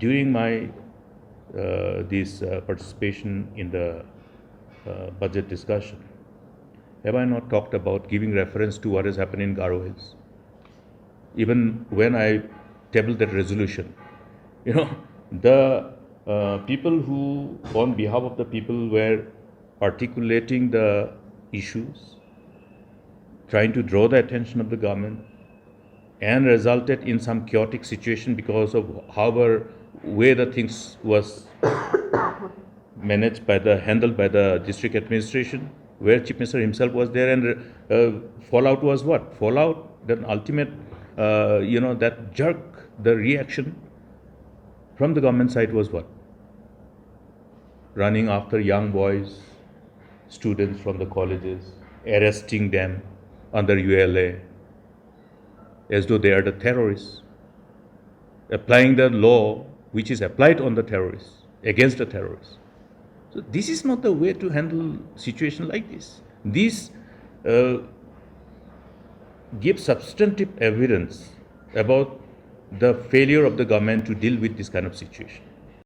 during my participation in the budget discussion, have I not talked about giving reference to what has happened in Garo Hills? Even when I tabled that resolution, the people who, on behalf of the people, were articulating the issues, trying to draw the attention of the government, and resulted in some chaotic situation because of however way the things was handled by the district administration, where Chief Minister himself was there, and fallout was what? Fallout, then ultimate, that jerk, the reaction from the government side was what? Running after young boys, students from the colleges, arresting them under ULA, as though they are the terrorists, applying the law which is applied on the terrorists, against the terrorists. So this is not the way to handle situation like this. This gives substantive evidence about the failure of the government to deal with this kind of situation.